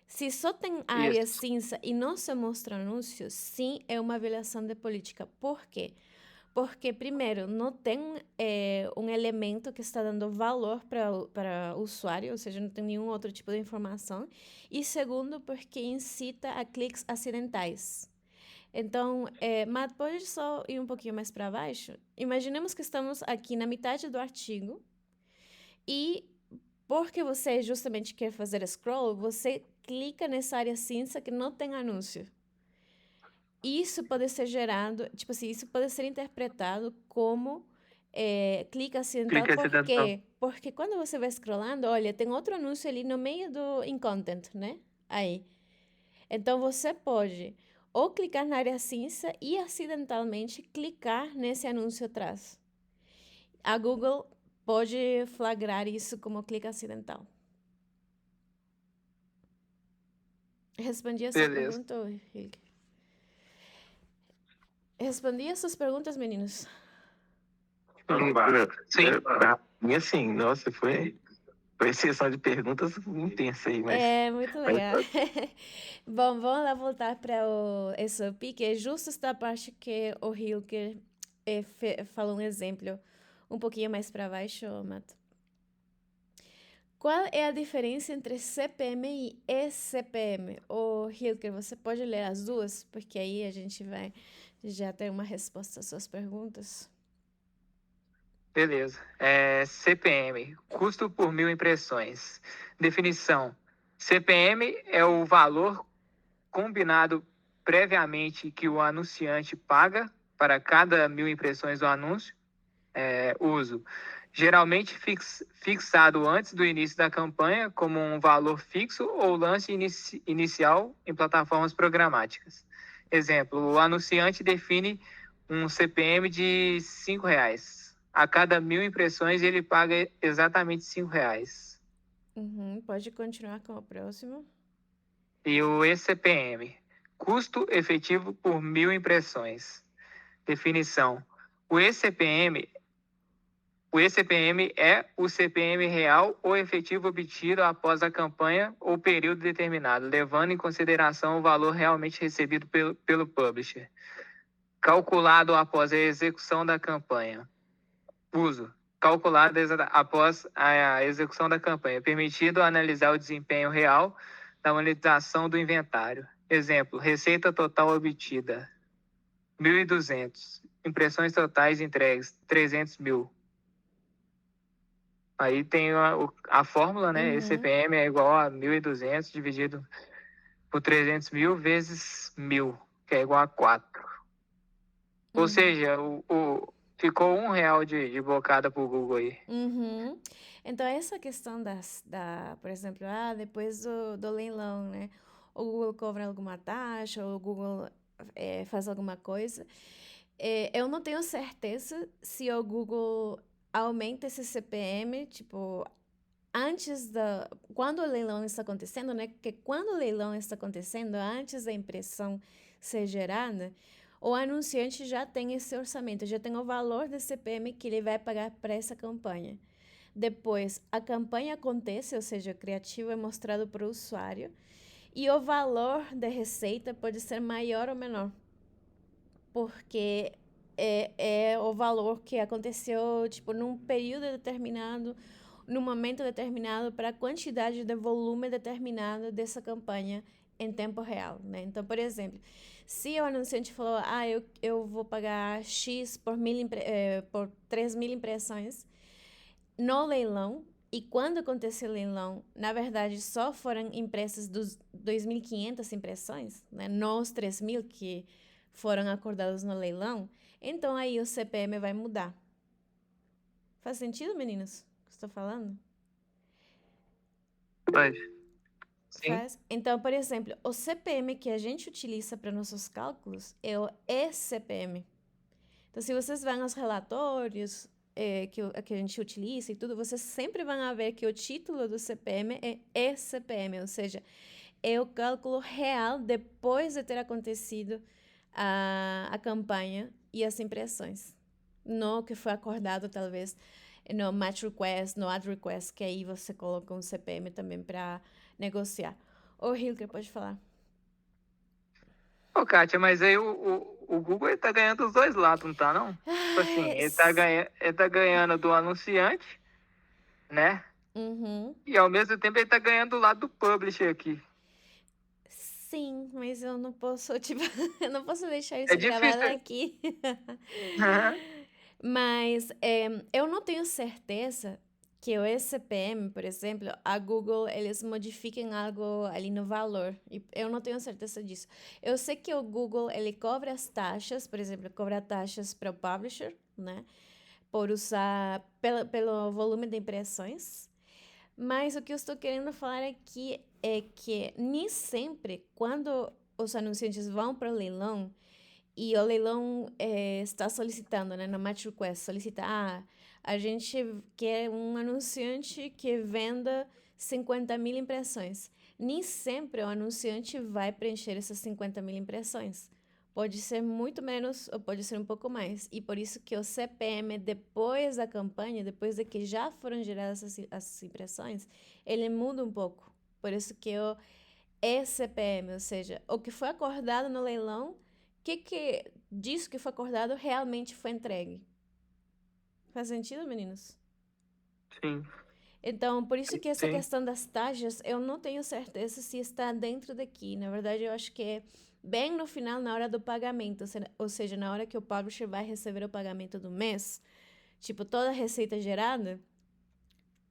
Se só tem área Isso. cinza e não se mostra anúncio, sim, é uma violação de política. Por quê? Porque, primeiro, não tem um elemento que está dando valor para o usuário, ou seja, não tem nenhum outro tipo de informação. E, segundo, porque incita a cliques acidentais. Então, Matt, pode só ir um pouquinho mais para baixo? Imaginemos que estamos aqui na metade do artigo e, porque você justamente quer fazer scroll, você clica nessa área cinza que não tem anúncio. Isso pode ser gerado, tipo assim, isso pode ser interpretado como clique acidental. Clique Por acidental. quê? Porque quando você vai scrollando, olha, tem outro anúncio ali no meio do in content, né? Aí. Então você pode ou clicar na área cinza e acidentalmente clicar nesse anúncio atrás. A Google pode flagrar isso como clique acidental. Respondi a sua Beleza. pergunta, Hilke? Respondi as suas perguntas, meninos? Sim. E assim, nossa, foi sessão de perguntas intensa aí, mas É muito legal. Bom, vamos lá voltar para o SOP, que é justo esta parte que o Hilker falou um exemplo um pouquinho mais para baixo, Matt. Qual é a diferença entre CPM e ECPM? Ô, Hilker, você pode ler as duas? Porque aí a gente vai já ter uma resposta às suas perguntas. Beleza. CPM, custo por 1.000 impressões. Definição: CPM é o valor combinado previamente que o anunciante paga para cada 1.000 impressões do anúncio. Uso: geralmente fixado antes do início da campanha como um valor fixo ou lance inicial em plataformas programáticas. Exemplo: o anunciante define um CPM de R$5. A cada 1.000 impressões ele paga exatamente R$5. Pode continuar com o próximo. E o ECPM, custo efetivo por 1.000 impressões. Definição: o ECPM é o CPM real ou efetivo obtido após a campanha ou período determinado, levando em consideração o valor realmente recebido pelo publisher, calculado após a execução da campanha. Uso: calculado após a execução da campanha, permitido analisar o desempenho real da monetização do inventário. Exemplo: receita total obtida, 1.200. Impressões totais entregues, 300.000. Aí tem a fórmula, né? ECPM é igual a 1.200 dividido por 300.000 vezes 1.000, que é igual a 4. Ou seja, ficou R$1 de bocada pro Google aí. Então, essa questão por exemplo, depois do leilão, né? O Google cobra alguma taxa, ou o Google faz alguma coisa. Eu não tenho certeza se o Google aumenta esse CPM, tipo, quando o leilão está acontecendo, né? Porque quando o leilão está acontecendo, antes da impressão ser gerada, o anunciante já tem esse orçamento, já tem o valor do CPM que ele vai pagar para essa campanha. Depois, a campanha acontece, ou seja, o criativo é mostrado para o usuário, e o valor da receita pode ser maior ou menor, porque é o valor que aconteceu, tipo, num período determinado, num momento determinado, para a quantidade de volume determinado dessa campanha em tempo real, né? Então, por exemplo, se o anunciante falou, eu vou pagar X por 3.000 impressões no leilão, E quando aconteceu o leilão, na verdade, só foram impressas 2.500 impressões, né? Não os 3.000 que foram acordados no leilão. Então, aí o CPM vai mudar. Faz sentido, meninos? O que eu estou falando? Mas, Sim. Faz. Então, por exemplo, o CPM que a gente utiliza para nossos cálculos é o eCPM. Então, se vocês vão aos relatórios que a gente utiliza e tudo, vocês sempre vão ver que o título do CPM é eCPM, ou seja, é o cálculo real depois de ter acontecido a campanha e as impressões. Não o que foi acordado, talvez, no match request, no add request, que aí você coloca um CPM também para negociar. Ô, Hilker, pode falar. Ô, Kátia, mas aí o Google ele tá ganhando dos dois lados, não tá, não? Tipo assim, ele tá ganhando do anunciante, né? Uhum. E ao mesmo tempo ele tá ganhando do lado do publisher aqui. Sim, mas eu não posso, tipo, eu não posso deixar É isso gravado difícil. aqui. Mas eu não tenho certeza que o eCPM, por exemplo, a Google, eles modifiquem algo ali no valor. E eu não tenho certeza disso. Eu sei que o Google, ele cobra as taxas, por exemplo, cobra taxas para o publisher, né? Por usar, pelo volume de impressões. Mas o que eu estou querendo falar aqui é que nem sempre, quando os anunciantes vão para o leilão, e o leilão está solicitando, né, no match request, solicita, a gente quer um anunciante que venda 50.000 impressões. Nem sempre o anunciante vai preencher essas 50.000 impressões. Pode ser muito menos ou pode ser um pouco mais. E por isso que o CPM, depois da campanha, depois de que já foram geradas as impressões, ele muda um pouco. Por isso que o eCPM, ou seja, o que foi acordado no leilão, que disso que foi acordado realmente foi entregue. Faz sentido, meninos? sim. Então, por isso que essa Sim. questão das taxas, eu não tenho certeza se está dentro daqui. Na verdade, eu acho que é bem no final, na hora do pagamento. Ou seja, na hora que o publisher vai receber o pagamento do mês, tipo, toda a receita gerada,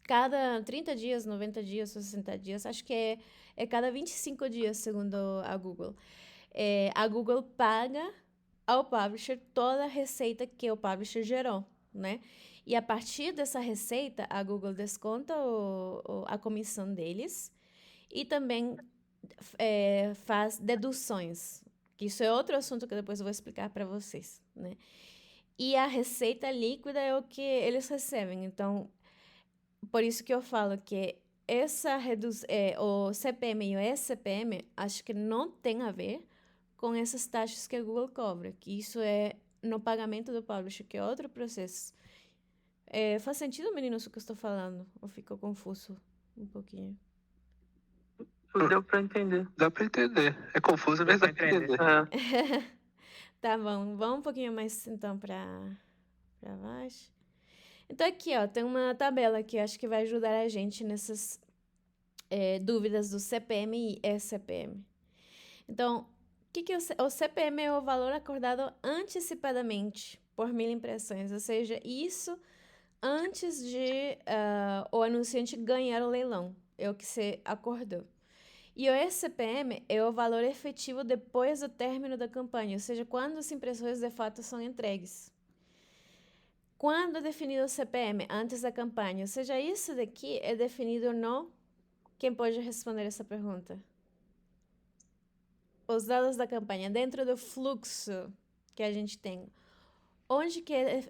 cada 30 dias, 90 dias, 60 dias, acho que é cada 25 dias, segundo a Google. A Google paga ao publisher toda a receita que o publisher gerou, né? E a partir dessa receita, a Google desconta a comissão deles e também faz deduções, que isso é outro assunto que depois eu vou explicar para vocês, né? E a receita líquida é o que eles recebem. Então, por isso que eu falo que o CPM e o eCPM, acho que não tem a ver com essas taxas que a Google cobra, que isso é no pagamento do publisher, que é outro processo. Faz sentido, meninos, o que eu estou falando? Ou ficou confuso um pouquinho? Deu pra entender. Dá pra entender. É confuso, mas dá pra entender. É. Tá bom, vamos um pouquinho mais então para baixo. Então aqui, ó, tem uma tabela que eu acho que vai ajudar a gente nessas dúvidas do CPM e eCPM. Então, o CPM é o valor acordado antecipadamente por 1.000 impressões, ou seja, isso antes de o anunciante ganhar o leilão, é o que você acordou. E o eCPM é o valor efetivo depois do término da campanha, ou seja, quando as impressões de fato são entregues. Quando é definido o CPM? Antes da campanha. Ou seja, isso daqui é definido no... Quem pode responder essa pergunta? Os dados da campanha, dentro do fluxo que a gente tem.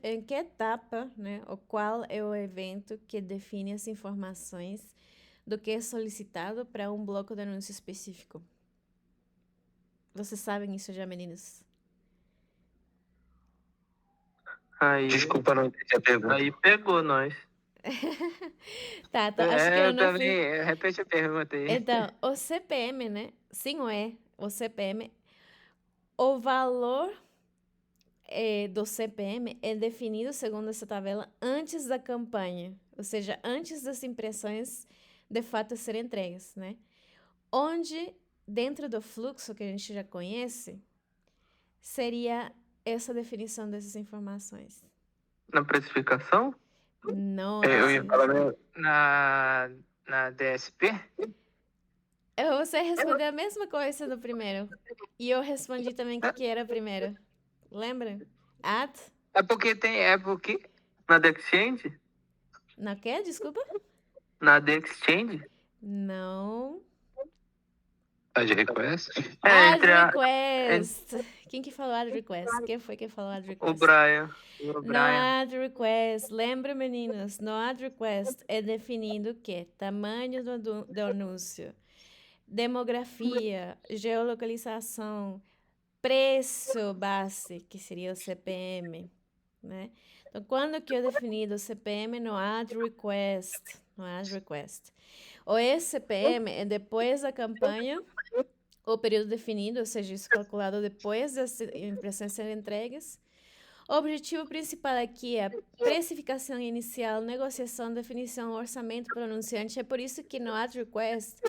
Em que etapa, né, ou qual é o evento que define as informações do que é solicitado para um bloco de anúncio específico? Vocês sabem isso já, meninos? Aí, Desculpa, não entendi a pergunta. aí pegou nós. Tá, acho que eu não também. fui... Repete a pergunta aí. Então, o CPM, né? Sim ou é? O CPM, o valor do CPM é definido segundo essa tabela antes da campanha, ou seja, antes das impressões de fato serem entregues, né? Onde, dentro do fluxo que a gente já conhece, seria essa definição dessas informações. Na precificação? Não, Eu ia falar, Na DSP? Você respondeu a mesma coisa do primeiro. E eu respondi também que era o primeiro. Lembra? At? É porque Na The Exchange? Na quê? Desculpa? Na The Exchange? Não. Ad request? Add Entre request. Quem que falou add request? Quem foi que falou add o request? Brian. No add request, lembra, meninas, no add request é definido o quê? Tamanho do anúncio, demografia, geolocalização, preço base, que seria o CPM, né? Então, quando que eu defini o CPM no add request? No add request. O CPM é depois da campanha, o período definido, ou seja, isso calculado depois das impressões serem entregues. O objetivo principal aqui é a precificação inicial, negociação, definição, orçamento para o anunciante. É por isso que no Ad Request,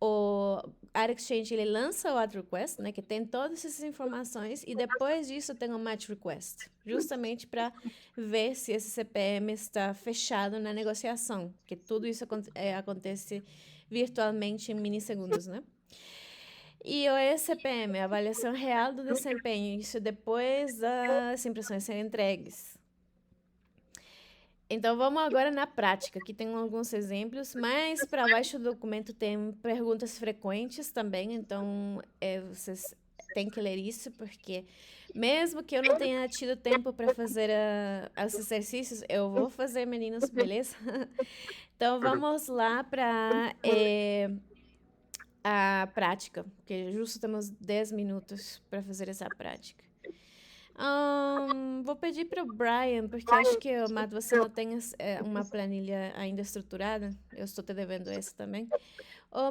o Ad Exchange ele lança o Ad Request, né, que tem todas essas informações, e depois disso tem o Match Request, justamente para ver se esse CPM está fechado na negociação, que tudo isso acontece virtualmente em milissegundos, né? E o ECPM, a avaliação real do desempenho, isso depois das impressões serem entregues. Então, vamos agora na prática. Aqui tem alguns exemplos, mas para baixo do documento tem perguntas frequentes também, então vocês têm que ler isso, porque mesmo que eu não tenha tido tempo para fazer os exercícios, eu vou fazer, meninos, beleza? Então, vamos lá para a prática, porque justo temos 10 minutos para fazer essa prática. Vou pedir para o Brian, porque acho que, Mato, você não tem uma planilha ainda estruturada. Eu estou te devendo essa também.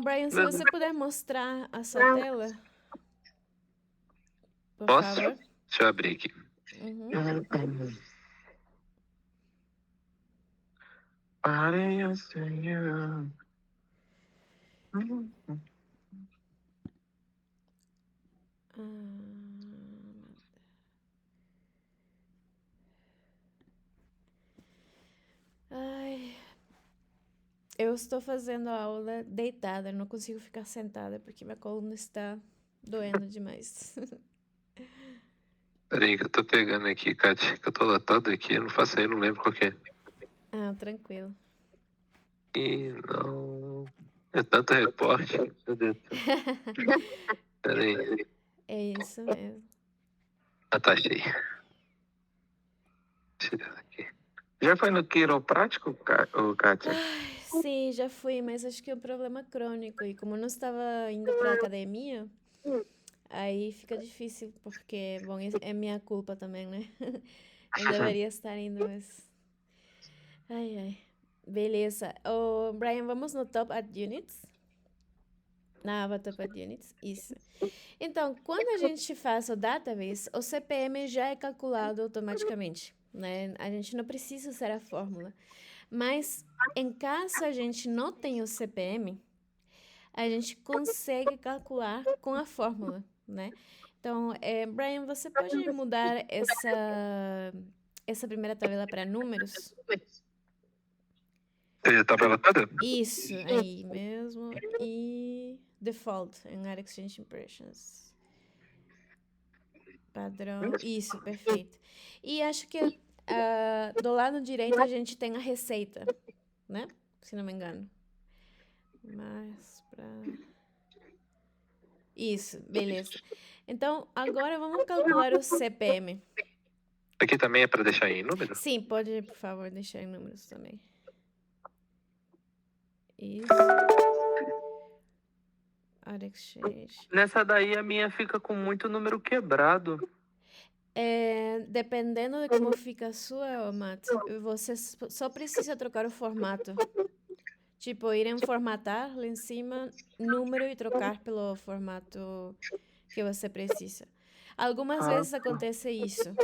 Brian, se você puder mostrar a sua tela, por Posso? favor. Deixa eu abrir aqui. Areia, Senhor. Ai, eu estou fazendo a aula deitada, eu não consigo ficar sentada porque minha coluna está doendo demais. Peraí que eu tô pegando aqui, Kátia, que eu tô lotado aqui, eu não faço aí, não lembro qual que é. Tranquilo. E não... É tanto reporte. Meu Deus do céu. Peraí. É isso mesmo. Tá cheio. Deixa eu ver aqui. Já foi no quiroprático, Kátia? Sim, já fui, mas acho que é um problema crônico. E como eu não estava indo para a academia, aí fica difícil, porque, bom, é minha culpa também, né? Eu deveria estar indo, mas... Ai, ai. Beleza. Brian, vamos no Top Ad Units? Na aba Top Ad Units? Isso. Então, quando a gente faz o database, o CPM já é calculado automaticamente, né? A gente não precisa usar a fórmula. Mas, em caso a gente não tenha o CPM, a gente consegue calcular com a fórmula, né? Então, Brian, você pode mudar essa primeira tabela para números? A tabela toda? Isso, aí mesmo. E default, em Ad Exchange Impressions. Padrão. Isso, perfeito. E acho que do lado direito a gente tem a receita, né? Se não me engano. Mas pra... Isso, beleza. Então, agora vamos calcular o CPM. Aqui também é para deixar em número? Sim, pode, por favor, deixar em números também. Isso. Ad Exchange. Nessa daí a minha fica com muito número quebrado. Dependendo de como fica a sua, Matt, você só precisa trocar o formato. Tipo, ir em formatar lá em cima, número e trocar pelo formato que você precisa. Algumas vezes acontece isso,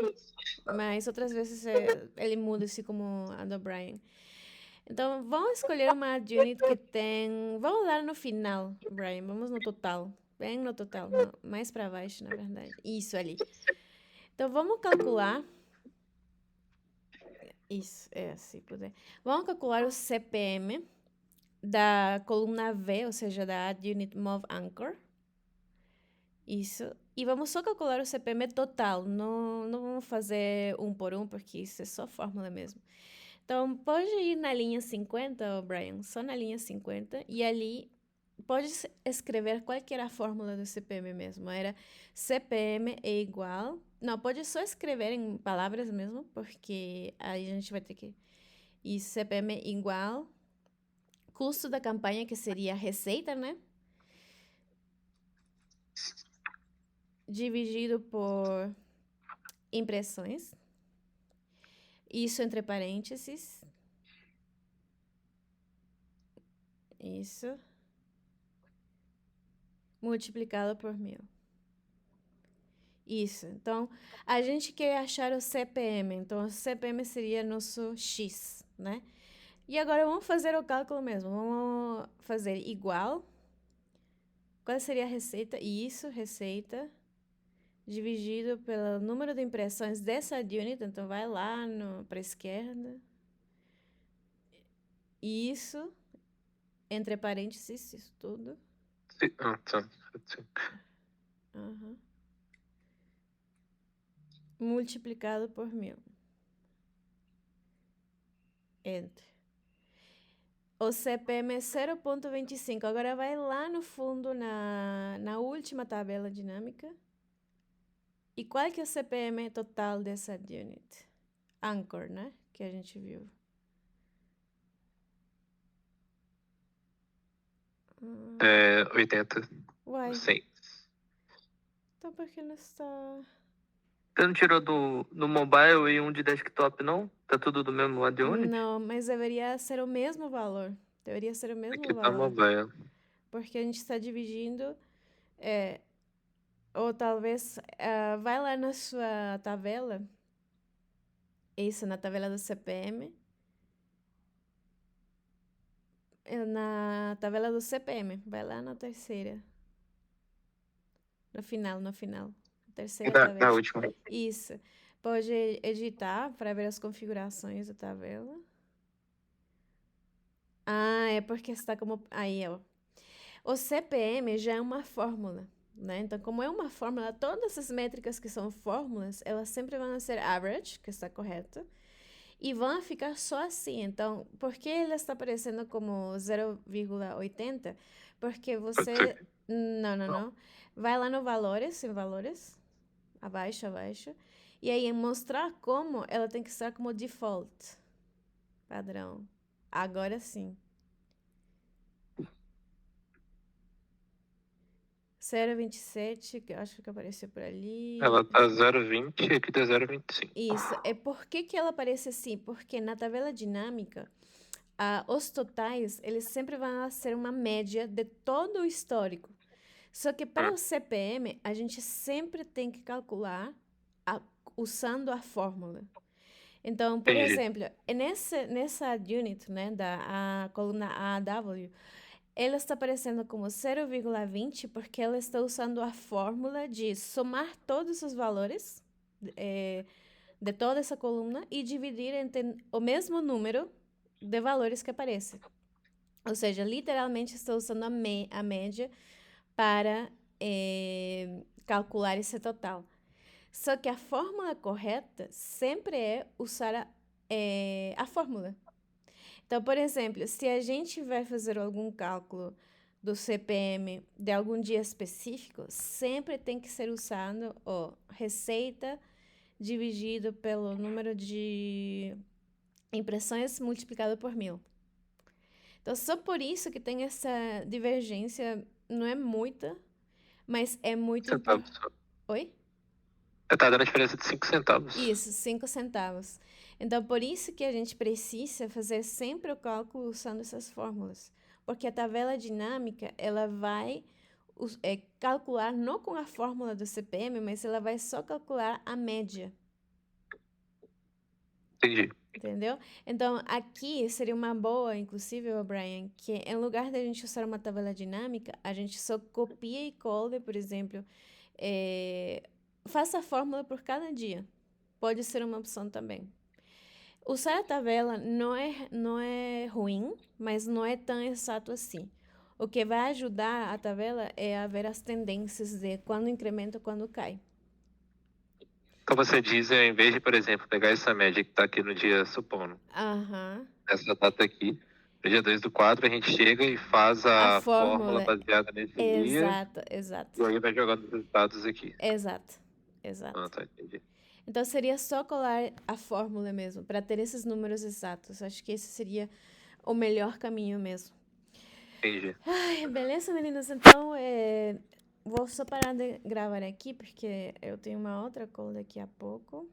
mas outras vezes ele muda assim como a do Brian. Então, vamos escolher uma unit que tem... Vamos lá no final, Brian, vamos no total. Bem no total, não, mais para baixo, na verdade. Isso ali. Então, vamos calcular Isso, se puder. Vamos calcular o CPM da coluna V, ou seja, da Add Unit Move Anchor. Isso. E vamos só calcular o CPM total. Não vamos fazer um por um, porque isso é só fórmula mesmo. Então, pode ir na linha 50, Brian, só na linha 50, e ali pode escrever qual que era a fórmula do CPM mesmo. Era CPM é igual... Não, pode só escrever em palavras mesmo, porque aí a gente vai ter que... E CPM é igual... Custo da campanha, que seria a receita, né? Dividido por impressões. Isso entre parênteses. Isso. Multiplicado por 1000. Isso. Então, a gente quer achar o CPM. Então, o CPM seria nosso X, né? E agora vamos fazer o cálculo mesmo. Vamos fazer igual. Qual seria a receita? Isso, receita. Dividido pelo número de impressões dessa unit. Então, vai lá para a esquerda. Isso. Entre parênteses, isso tudo. Tá. Uhum. Multiplicado por 1000. Enter. O CPM é 0,25. Agora vai lá no fundo, na última tabela dinâmica. E qual que é o CPM total dessa unit? Anchor, né? Que a gente viu. É 80. Uai. 100. Então por que não está... Você não tirou do mobile e um de desktop, não? Tá tudo do mesmo Add Unit? Não, mas deveria ser o mesmo valor. Deveria ser o mesmo Aqui tá valor. mobile. Porque a gente está dividindo... ou talvez... vai lá na sua tabela. Isso, na tabela do CPM. Na tabela do CPM. Vai lá na terceira. No final. Terceira Da tabela. última. Isso. Pode editar para ver as configurações da tabela. É porque está como... Aí, ó. O CPM já é uma fórmula, né? Então, como é uma fórmula, todas as métricas que são fórmulas, elas sempre vão ser average, que está correto, e vão ficar só assim. Então, por que ele está aparecendo como 0,80? Porque você... Não. Vai lá no valores, em valores, abaixo. E aí, mostrar como ela tem que estar como default. Padrão. Agora sim. 0,27, que eu acho que apareceu por ali. Ela tá 0,20 e aqui tá 0,25. Isso. Por que ela aparece assim? Porque na tabela dinâmica, os totais, eles sempre vão ser uma média de todo o histórico. Só que para o CPM, a gente sempre tem que calcular usando a fórmula. Então, por exemplo, nessa unit, né, a coluna AW, ela está aparecendo como 0,20 porque ela está usando a fórmula de somar todos os valores de toda essa coluna e dividir entre o mesmo número de valores que aparecem. Ou seja, literalmente estou usando a média para calcular esse total. Só que a fórmula correta sempre é usar a fórmula. Então, por exemplo, se a gente vai fazer algum cálculo do CPM de algum dia específico, sempre tem que ser usado receita dividido pelo número de impressões multiplicado por 1000. Então, só por isso que tem essa divergência, não é muita, mas é muito importante. Oi? Tá dando a diferença de 5 centavos. Isso, 5 centavos. Então, por isso que a gente precisa fazer sempre o cálculo usando essas fórmulas. Porque a tabela dinâmica, ela vai calcular não com a fórmula do CPM, mas ela vai só calcular a média. Entendi. Entendeu? Então, aqui seria uma boa, inclusive, Brian, que em lugar de a gente usar uma tabela dinâmica, a gente só copia e cola, por exemplo, faça a fórmula por cada dia. Pode ser uma opção também. Usar a tabela não é ruim, mas não é tão exato assim. O que vai ajudar a tabela é a ver as tendências de quando incrementa e quando cai. Então você diz, ao invés de, por exemplo, pegar essa média que está aqui no dia, supondo, Aham. essa data aqui, no dia 2/4, a gente chega e faz A a fórmula fórmula. baseada nesse dia, Exato, e exato. aí vai jogando os resultados aqui. Exato, exato. Tá, entendi. Então seria só colar a fórmula mesmo, para ter esses números exatos. Acho que esse seria o melhor caminho mesmo. Entendi. Ai, beleza, meninas? Então, vou só parar de gravar aqui, porque eu tenho uma outra call daqui a pouco.